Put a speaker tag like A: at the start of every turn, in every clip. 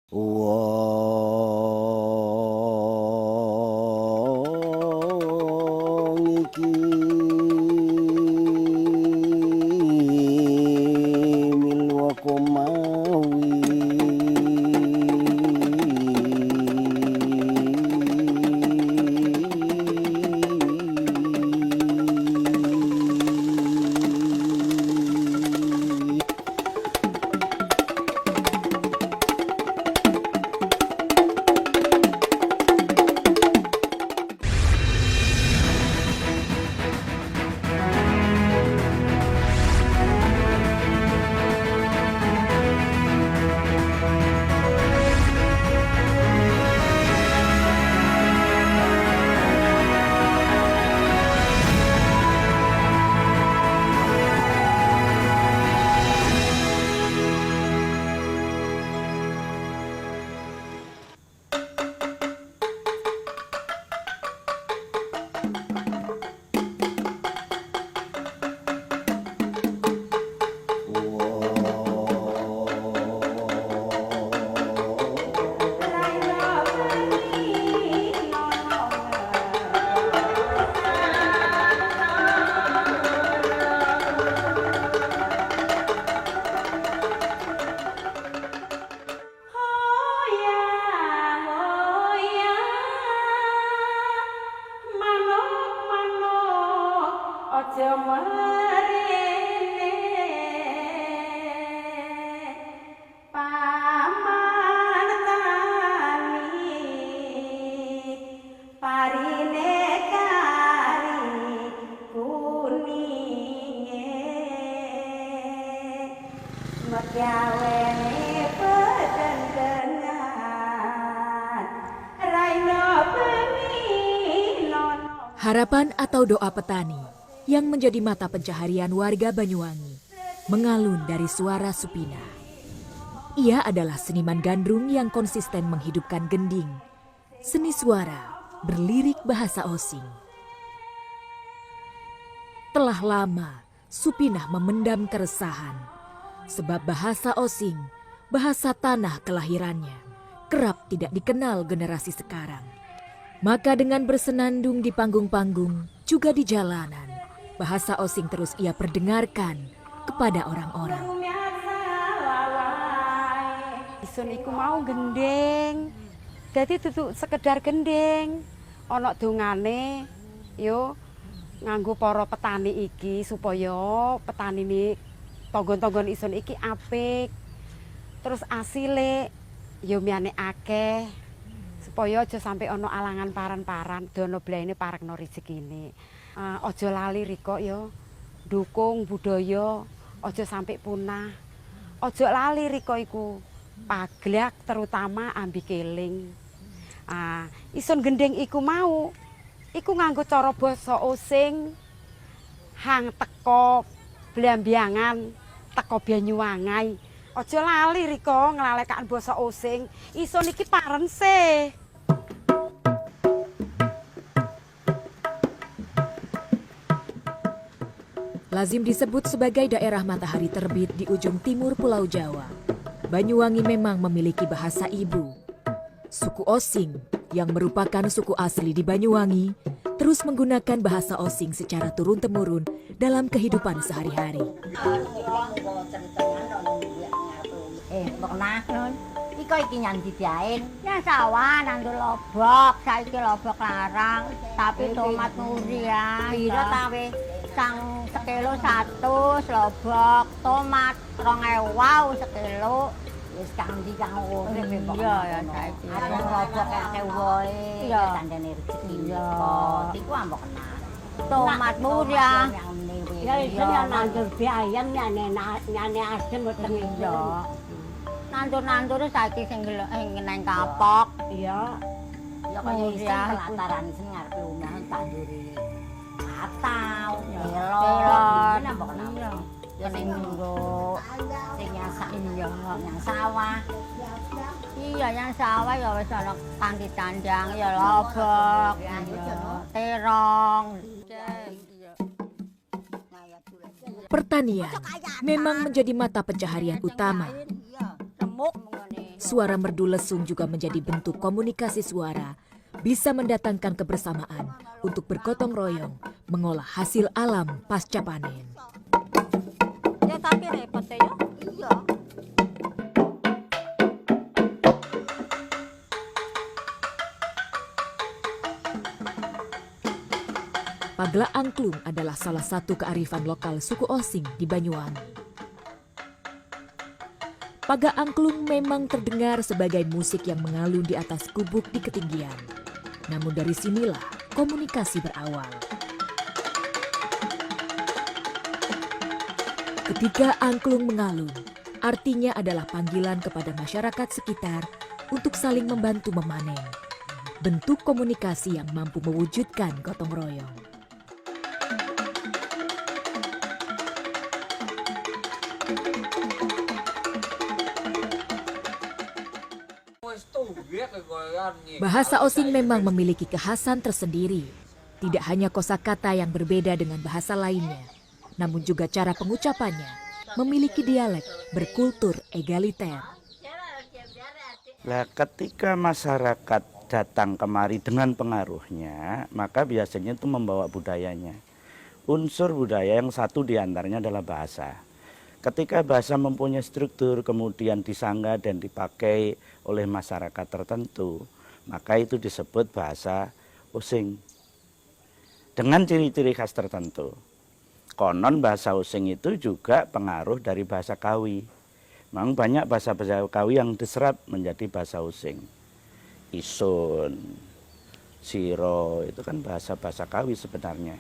A: Wong iki milwa komawi
B: Aja marene paman tani parine kari kuninge megawene pedendengan raina beni nono.
C: Harapan atau doa petani yang menjadi mata pencaharian warga Banyuwangi mengalun dari suara Supina. Ia adalah seniman gandrung yang konsisten menghidupkan gending, seni suara berlirik bahasa Osing. Telah lama Supinah memendam keresahan, sebab bahasa Osing, bahasa tanah kelahirannya, kerap tidak dikenal generasi sekarang. Maka dengan bersenandung di panggung-panggung, juga di jalanan, bahasa Osing terus ia perdengarkan kepada orang-orang.
B: Isun iku mau gendeng, jadi tutu sekedar gendeng. Ono dongane, yo nganggo para petani iki supaya petani ini tonggon-tonggon isun iki apik. Terus asile yo miyane akeh. Supaya aja sampai ono alangan paran-paran, dono blaine parekno rezekine. Aja lali riko ya, dukung budaya, aja sampai punah. Aja lali riko iku, paglak terutama ambi keling. Isun gendeng iku mau, iku nganggo cara basa Osing, hang teko Blambiangan, teko Banyuwangi. Aja lali riko nglalekaken basa Osing, isun iki parense.
C: Lazim disebut sebagai daerah matahari terbit di ujung timur Pulau Jawa. Banyuwangi memang memiliki bahasa ibu. Suku Osing yang merupakan suku asli di Banyuwangi terus menggunakan bahasa Osing secara turun-temurun dalam kehidupan sehari-hari.
D: Iko iki nyandi diain. Ya sawah nandur lobok, saiki lobok larang, tapi tomat muri ya. Piro tawe? Sang sekilo 100 lobok, tomat 2000 sekilo. Wis kang ndi kang urip kok. Iya ya saiki. Arep lobok akeh wae. Iya tandane rezeki. Iya. Iku ambok kenal. Tomat muri ya. Ya iso nandur biayam nyane asem mboten iya. Nandur-nandur saiki sing neng kapok. Iya. Ya kaya iso pelataran sing ngarep lumah tanduri. Atau melon, nambah iya. Ya sing nggo sing nyasak iya yang sawah. Iya yang sawah ya wis ana kang ditandang ya lobok, terong.
C: Pertanian memang menjadi mata pencaharian utama.
D: Remuk ngene.
C: suara merdu lesung juga menjadi bentuk komunikasi suara, bisa mendatangkan kebersamaan untuk bergotong royong mengolah hasil alam pasca panen.
D: Ya tapi repot ya. Iya.
C: Pagla Angklung adalah salah satu kearifan lokal suku Osing di Banyuwangi. Paga Angklung memang terdengar sebagai musik yang mengalun di atas gubuk di ketinggian. Namun dari sinilah komunikasi berawal. Ketika angklung mengalun, artinya adalah panggilan kepada masyarakat sekitar untuk saling membantu memanen. Bentuk komunikasi yang mampu mewujudkan gotong royong. Bahasa Osing memang memiliki kekhasan tersendiri. Tidak hanya kosakata yang berbeda dengan bahasa lainnya, namun juga cara pengucapannya memiliki dialek berkultur egaliter.
A: Nah, ketika masyarakat datang kemari dengan pengaruhnya, maka biasanya itu membawa budayanya. Unsur budaya yang satu diantaranya adalah bahasa. Ketika bahasa mempunyai struktur, kemudian disanggah dan dipakai oleh masyarakat tertentu, maka itu disebut bahasa Osing. Dengan ciri-ciri khas tertentu. Konon bahasa Osing itu juga pengaruh dari bahasa Kawi. Memang banyak bahasa-bahasa Kawi yang diserap menjadi bahasa Osing. Isun, Siro, itu kan bahasa-bahasa Kawi sebenarnya.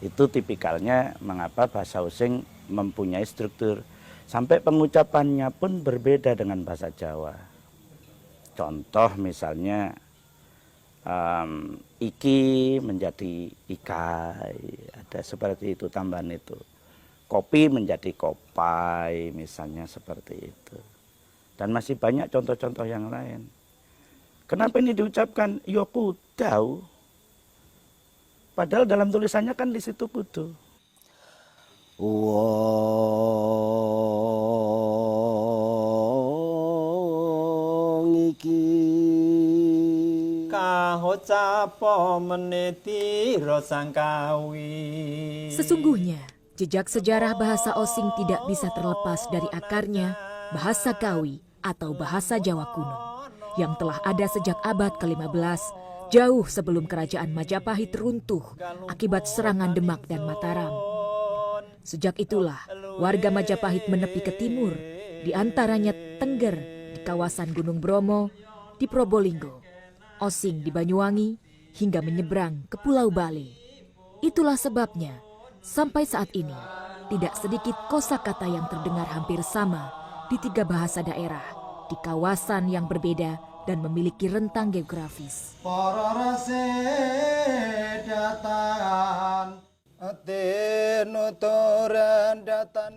A: Itu tipikalnya mengapa bahasa Osing mempunyai struktur. Sampai pengucapannya pun berbeda dengan bahasa Jawa. Contoh misalnya iki menjadi ikai, ada seperti itu tambahan itu. Kopi menjadi kopai, misalnya seperti itu. Dan masih banyak contoh-contoh yang lain. Kenapa ini diucapkan Yokudau? Padahal dalam tulisannya kan di situ kudu. Wong iki
E: kahocapo meniti rosang kawi.
C: Sesungguhnya, jejak sejarah bahasa Osing tidak bisa terlepas dari akarnya bahasa Kawi atau bahasa Jawa kuno yang telah ada sejak abad ke-15, jauh sebelum kerajaan Majapahit runtuh akibat serangan Demak dan Mataram. Sejak itulah warga Majapahit menepi ke timur, di antaranya Tengger di kawasan Gunung Bromo, di Probolinggo, Osing di Banyuwangi, hingga menyeberang ke Pulau Bali. Itulah sebabnya, sampai saat ini, tidak sedikit kosakata yang terdengar hampir sama di 3 bahasa daerah, di kawasan yang berbeda dan memiliki rentang geografis.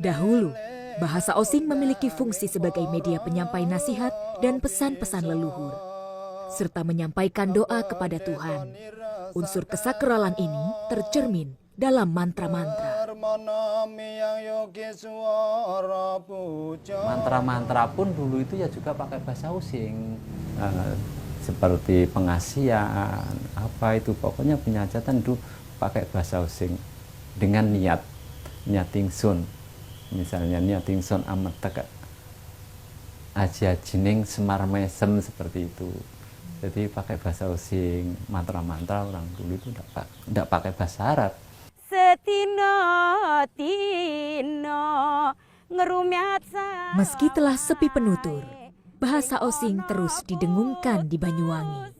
C: Dahulu, bahasa Osing memiliki fungsi sebagai media penyampai nasihat dan pesan-pesan leluhur, serta menyampaikan doa kepada Tuhan. Unsur kesakralan ini tercermin dalam mantra-mantra.
E: Mantra-mantra pun dulu itu ya juga pakai bahasa Osing. Seperti pengasian, apa itu, pokoknya penyajatan dulu pakai bahasa Osing. Dengan niat ingsun, misalnya niat ingsun ametek aja jining semar mesem, seperti itu. Jadi pakai bahasa Osing. Mantra-mantra orang dulu itu tidak pakai bahasa Arab.
C: Meski telah sepi penutur, bahasa Osing terus didengungkan di Banyuwangi.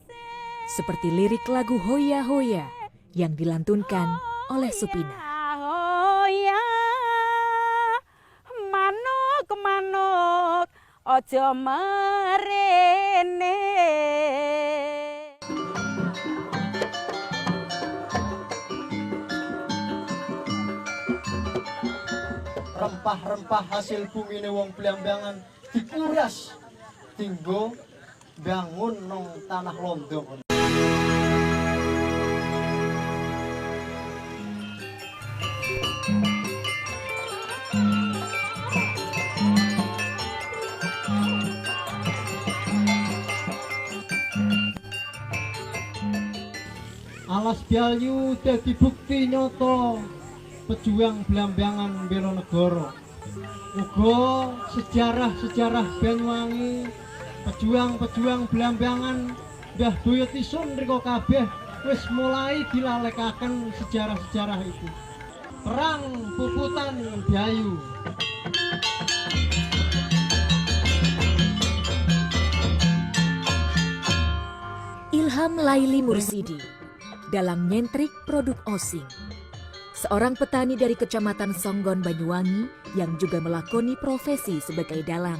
C: Seperti lirik lagu Hoya Hoya yang dilantunkan oleh Supina.
B: Manuk ojo merene.
F: Rempah-rempah hasil bumi ini wong Blambangan dikuras tinggo bangun nong tanah londo. Alas Byayu dadi bukti nyata pejuang Blambangan bela negara. Uga sejarah-sejarah Banyuwangi, pejuang-pejuang Blambangan, Mbah Boyotisun rika kabeh wis mulai dilalekaken sejarah-sejarah itu. Perang Puputan Byayu.
C: Ilham Laili Mursidi, dalang nyentrik produk Osing. Seorang petani dari Kecamatan Songgon, Banyuwangi yang juga melakoni profesi sebagai dalang.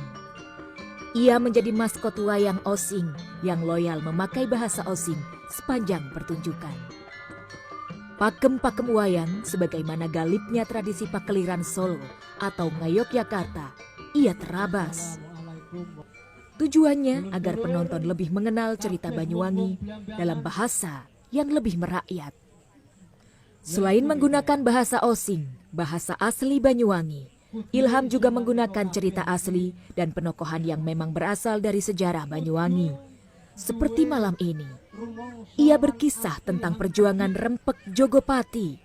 C: Ia menjadi maskot wayang Osing yang loyal memakai bahasa Osing sepanjang pertunjukan. Pakem-pakem wayang sebagaimana galipnya tradisi pakeliran Solo atau Ngayogyakarta, ia terabas. Tujuannya agar penonton lebih mengenal cerita Banyuwangi dalam bahasa yang lebih merakyat. Selain menggunakan bahasa Osing, bahasa asli Banyuwangi, Ilham juga menggunakan cerita asli dan penokohan yang memang berasal dari sejarah Banyuwangi. Seperti malam ini, ia berkisah tentang perjuangan Rempek Jogopati,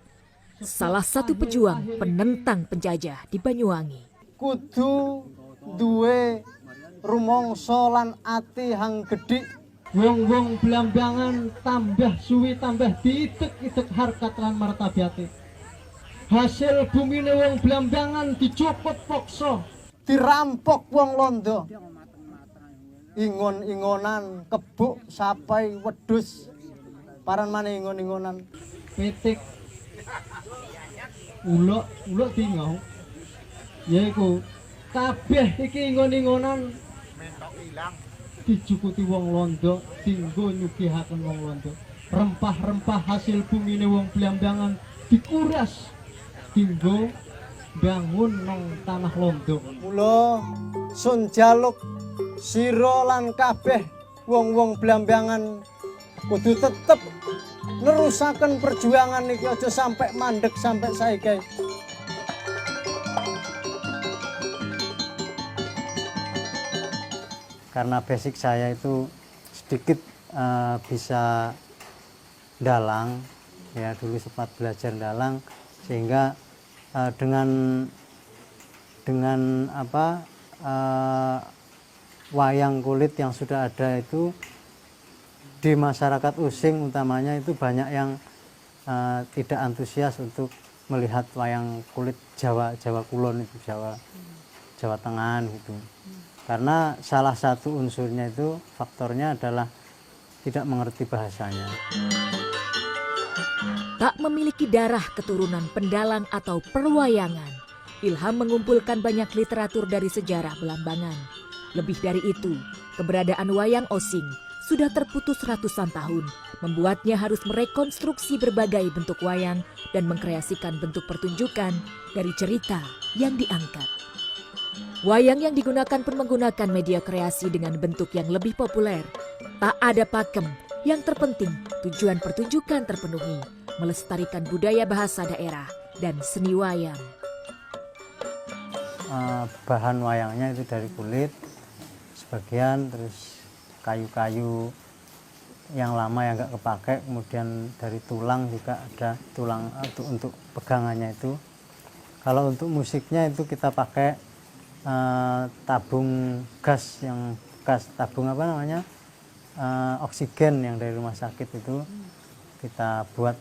C: salah satu pejuang penentang penjajah di Banyuwangi.
F: Kudu duwe rumangsa lan ati hang gedhi. Wong-wong Blambangan tambah suwi tambah diitek-itek harkat lan martabate. Hasil bumine wong Blambangan dicopot paksa, dirampok wong Londo. Ingon-ingonan, kebuk, sapai, wedhus. Paran maneh ingon-ingonan. Pitik. Uluk tingau. Yaiku kabeh iki ingon-ingonan dijukuti wong Londo, dinggo nyugihaken wong Londo. Rempah-rempah hasil bumine wong Blambangan dikuras dinggo bangun nang tanah Londo. Mula sun jaluk sira lan kabeh wong-wong Blambangan kudu tetep nerusaken perjuangan iki, aja sampai mandek sampai saiki.
G: Karena basic saya itu sedikit bisa dalang, ya dulu sempat belajar dalang, sehingga dengan wayang kulit yang sudah ada itu di masyarakat Using utamanya itu banyak yang tidak antusias untuk melihat wayang kulit Jawa Kulon itu, Jawa Tengah gitu. Karena salah satu unsurnya itu faktornya adalah tidak mengerti bahasanya.
C: Tak memiliki darah keturunan pendalang atau perwayangan, Ilham mengumpulkan banyak literatur dari sejarah Blambangan. Lebih dari itu, keberadaan wayang Osing sudah terputus ratusan tahun, membuatnya harus merekonstruksi berbagai bentuk wayang dan mengkreasikan bentuk pertunjukan dari cerita yang diangkat. Wayang yang digunakan pun menggunakan media kreasi dengan bentuk yang lebih populer. Tak ada pakem, yang terpenting tujuan pertunjukan terpenuhi, melestarikan budaya bahasa daerah dan seni wayang.
G: Bahan wayangnya itu dari kulit sebagian, terus kayu-kayu yang lama yang nggak kepakai, kemudian dari tulang juga ada tulang untuk pegangannya itu. Kalau untuk musiknya itu kita pakai tabung gas, yang gas tabung oksigen yang dari rumah sakit itu kita buat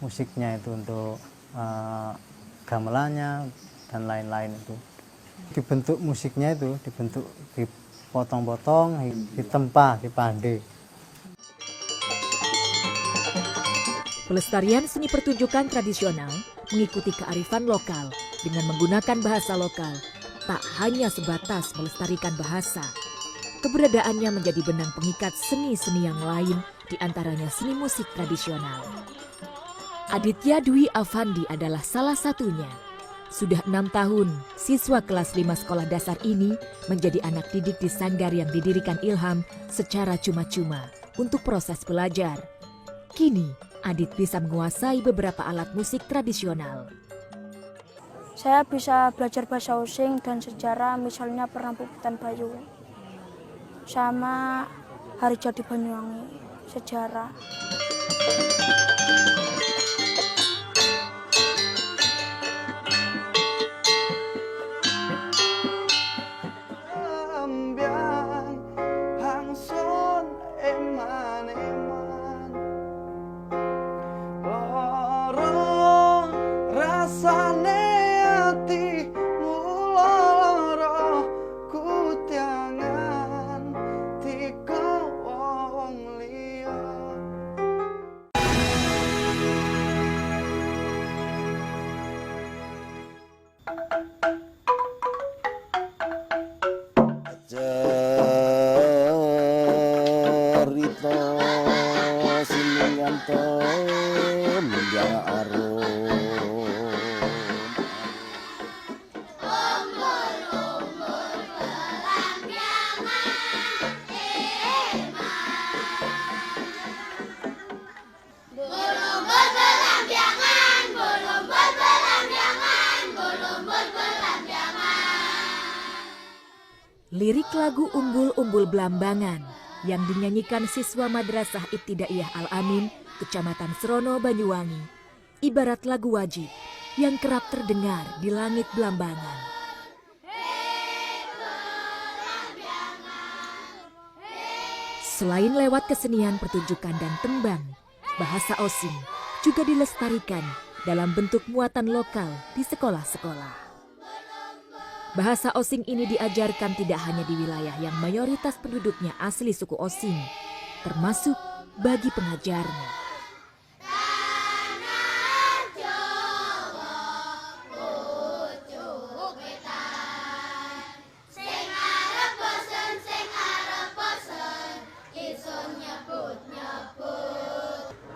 G: musiknya itu untuk gamelannya dan lain-lain itu. Dibentuk musiknya itu dibentuk dipotong-potong, ditempa, dipande.
C: Pelestarian seni pertunjukan tradisional mengikuti kearifan lokal dengan menggunakan bahasa lokal. Tak hanya sebatas melestarikan bahasa, keberadaannya menjadi benang pengikat seni-seni yang lain, diantaranya seni musik tradisional. Aditya Dwi Afandi adalah salah satunya. Sudah 6 tahun, siswa kelas 5 sekolah dasar ini menjadi anak didik di sanggar yang didirikan Ilham secara cuma-cuma untuk proses belajar. Kini, Adit bisa menguasai beberapa alat musik tradisional.
H: Saya bisa belajar bahasa Osing dan sejarah, misalnya Perang Puputan Byayu sama Hari Jadi Banyuwangi, sejarah.
A: Cerita sininganto menjang arum
C: Lirik lagu Umbul-Umbul Blambangan yang dinyanyikan siswa Madrasah Ibtidaiyah Al-Amin, Kecamatan Serono, Banyuwangi, ibarat lagu wajib yang kerap terdengar di langit Blambangan. Selain lewat kesenian pertunjukan dan tembang, bahasa Osing juga dilestarikan dalam bentuk muatan lokal di sekolah-sekolah. Bahasa Osing ini diajarkan tidak hanya di wilayah yang mayoritas penduduknya asli suku Osing, termasuk bagi pengajarnya.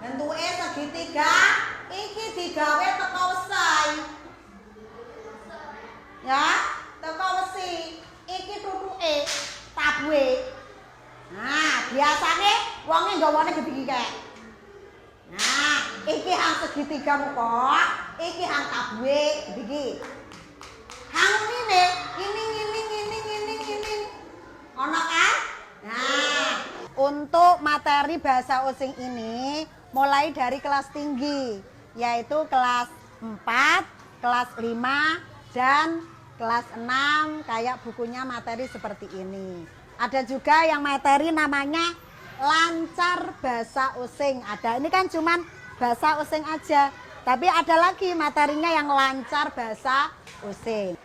D: Bentuke segitiga, iki digawe teko usai. Ya, teko wesi. Iki tutuke tabuhe. Nah, biasane wonge nggawane gedhe. Nah, iki hang segitiga muka, iki hang tabuhe iki. Hang ini. Ono kan? Nah, untuk materi bahasa Osing ini mulai dari kelas tinggi, yaitu kelas 4, kelas 5, dan kelas 6, kayak bukunya materi seperti ini. Ada juga yang materi namanya lancar bahasa Osing. Ada, ini kan cuman bahasa Osing aja, tapi ada lagi materinya yang lancar bahasa Osing.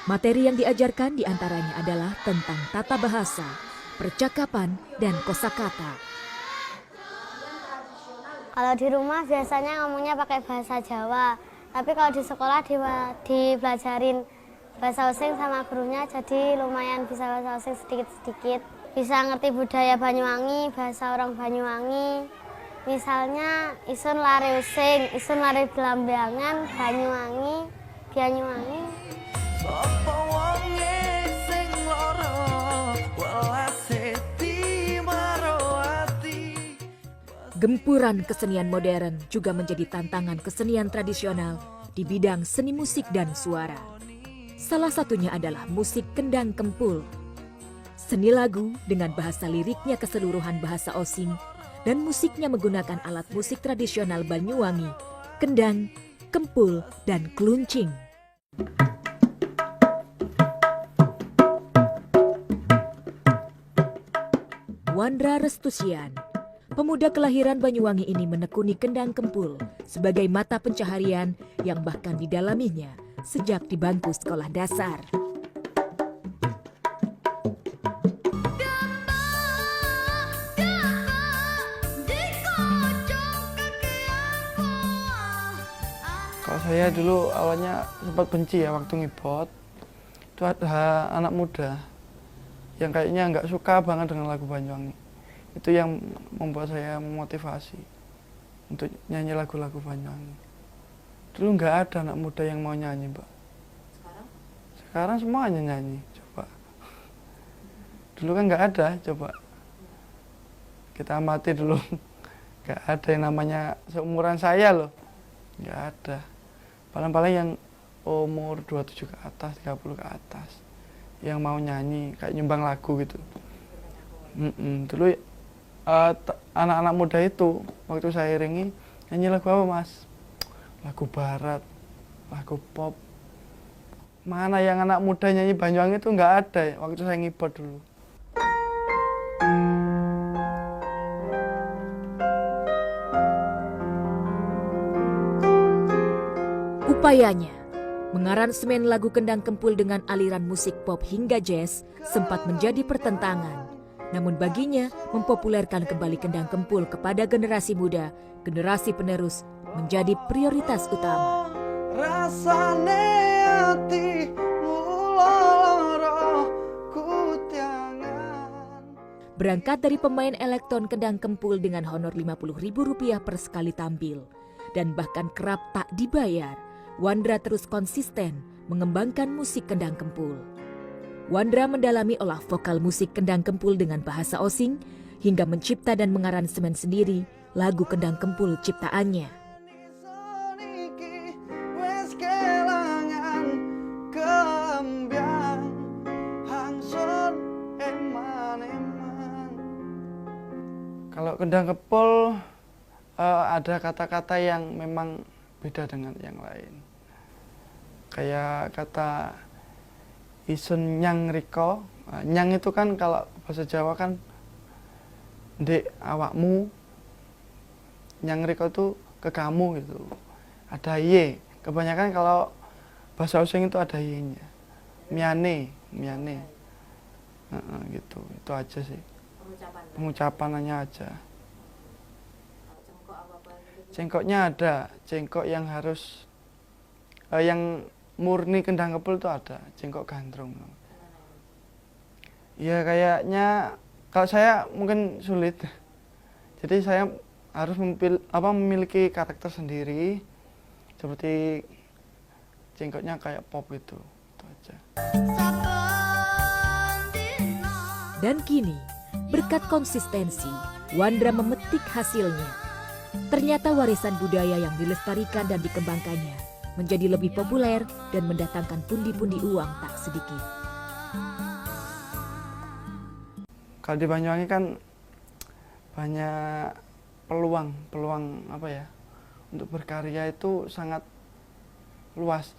C: Materi yang diajarkan diantaranya adalah tentang tata bahasa, percakapan, dan kosakata.
H: Kalau di rumah biasanya ngomongnya pakai bahasa Jawa, tapi kalau di sekolah dipelajarin bahasa Osing sama gurunya, jadi lumayan bisa bahasa Osing sedikit-sedikit. Bisa ngerti budaya Banyuwangi, bahasa orang Banyuwangi. Misalnya isun lare Osing, isun lare Blambangan, Banyuwangi.
C: Gempuran kesenian modern juga menjadi tantangan kesenian tradisional di bidang seni musik dan suara. Salah satunya adalah musik kendang kempul. Seni lagu dengan bahasa liriknya keseluruhan bahasa Osing dan musiknya menggunakan alat musik tradisional Banyuwangi, kendang, kempul, dan kluncing. Wandra Restusian, pemuda kelahiran Banyuwangi ini menekuni kendang kempul sebagai mata pencaharian yang bahkan didalaminya sejak di bangku sekolah dasar.
I: Kalau saya dulu awalnya sempat benci ya waktu ngibot. Itu ada anak muda yang kayaknya nggak suka banget dengan lagu Banyuwangi. Itu yang membuat saya memotivasi untuk nyanyi lagu-lagu Banyuwangi. Dulu nggak ada anak muda yang mau nyanyi, Mbak. Sekarang semuanya nyanyi, coba. Dulu kan nggak ada, coba. Kita amati dulu. Nggak ada yang namanya seumuran saya loh. Nggak ada. Paling-paling yang umur 27 ke atas, 30 ke atas. Yang mau nyanyi, kayak nyumbang lagu gitu. Dulu anak-anak muda itu waktu saya iringi nyanyi lagu apa Mas? Lagu barat, lagu pop. Mana yang anak muda nyanyi Banyuwangi itu nggak ada ya, waktu saya ngibot dulu.
C: Upayanya mengaransemen lagu Kendang Kempul dengan aliran musik pop hingga jazz sempat menjadi pertentangan. Namun baginya mempopulerkan kembali Kendang Kempul kepada generasi muda, generasi penerus menjadi prioritas utama.
I: Rasane ati muloro kutiangan.
C: Berangkat dari pemain elektron Kendang Kempul dengan honor Rp50.000 per sekali tampil dan bahkan kerap tak dibayar, Wandra terus konsisten mengembangkan musik Kendang Kempul. Wandra mendalami olah vokal musik Kendang Kempul dengan bahasa Osing hingga mencipta dan mengaransemen sendiri lagu Kendang Kempul ciptaannya.
I: Kalau Kendang Kempul ada kata-kata yang memang beda dengan yang lain. Kayak kata isun nyang riko. Nyang itu kan kalau bahasa Jawa kan ndek awakmu. Nyang riko itu ke kamu gitu. Ada ye. Kebanyakan kalau bahasa Osing itu ada ye-nya. Miane. Gitu. Itu aja sih. Pengucapannya aja. Cengkoknya ada. Cengkok yang harus yang murni Kendang Kempul itu ada, cengkok gandrung. Ya kayaknya kalau saya mungkin sulit. Jadi saya harus memiliki karakter sendiri seperti cengkoknya kayak pop itu aja.
C: Dan kini berkat konsistensi, Wandra memetik hasilnya. Ternyata warisan budaya yang dilestarikan dan dikembangkannya menjadi lebih populer dan mendatangkan pundi-pundi uang tak sedikit.
I: Kalau di Banyuwangi kan banyak peluang apa ya, untuk berkarya itu sangat luas.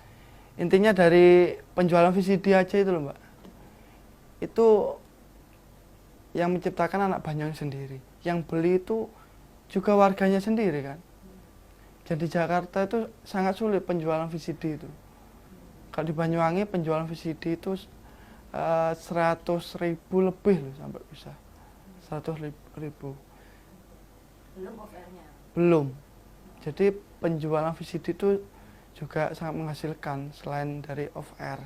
I: Intinya dari penjualan VCD aja itu loh Mbak. Itu yang menciptakan anak Banyuwangi sendiri. Yang beli itu juga warganya sendiri kan. Jadi Jakarta itu sangat sulit penjualan VCD itu. Kalau di Banyuwangi penjualan VCD itu 100.000 lebih loh sampai bisa. 100.000.
C: Belum off-airnya?
I: Belum. Jadi penjualan VCD itu juga sangat menghasilkan selain dari off-air.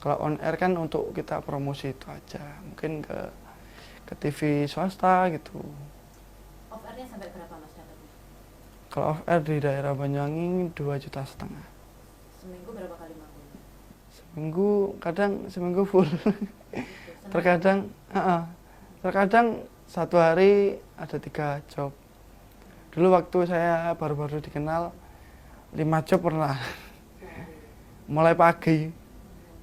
I: Kalau on-air kan untuk kita promosi itu aja. Mungkin ke TV swasta gitu.
C: Off-airnya sampai berapa Mas dapatnya?
I: Kalau off-air di daerah Banyuwangi 2,5 juta.
C: Seminggu berapa kali manggung?
I: Seminggu full. Terkadang satu hari ada 3 job. Dulu waktu saya baru-baru dikenal 5 job pernah. Mulai pagi.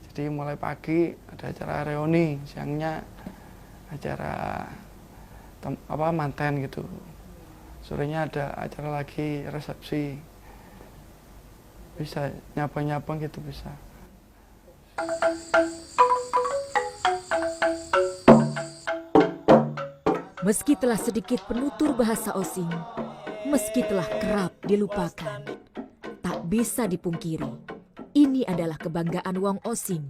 I: Jadi mulai pagi ada acara reuni, siangnya acara manten gitu. Sorenya ada acara lagi resepsi. Bisa nyapa-nyapa gitu bisa.
C: Meski telah sedikit penutur bahasa Osing, meski telah kerap dilupakan, tak bisa dipungkiri, ini adalah kebanggaan wong Osing.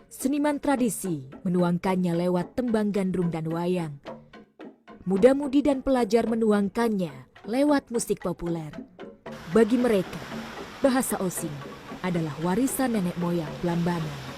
C: Seniman tradisi menuangkannya lewat tembang gandrung dan wayang. Muda-mudi dan pelajar menuangkannya lewat musik populer. Bagi mereka, bahasa Osing adalah warisan nenek moyang Belambangan.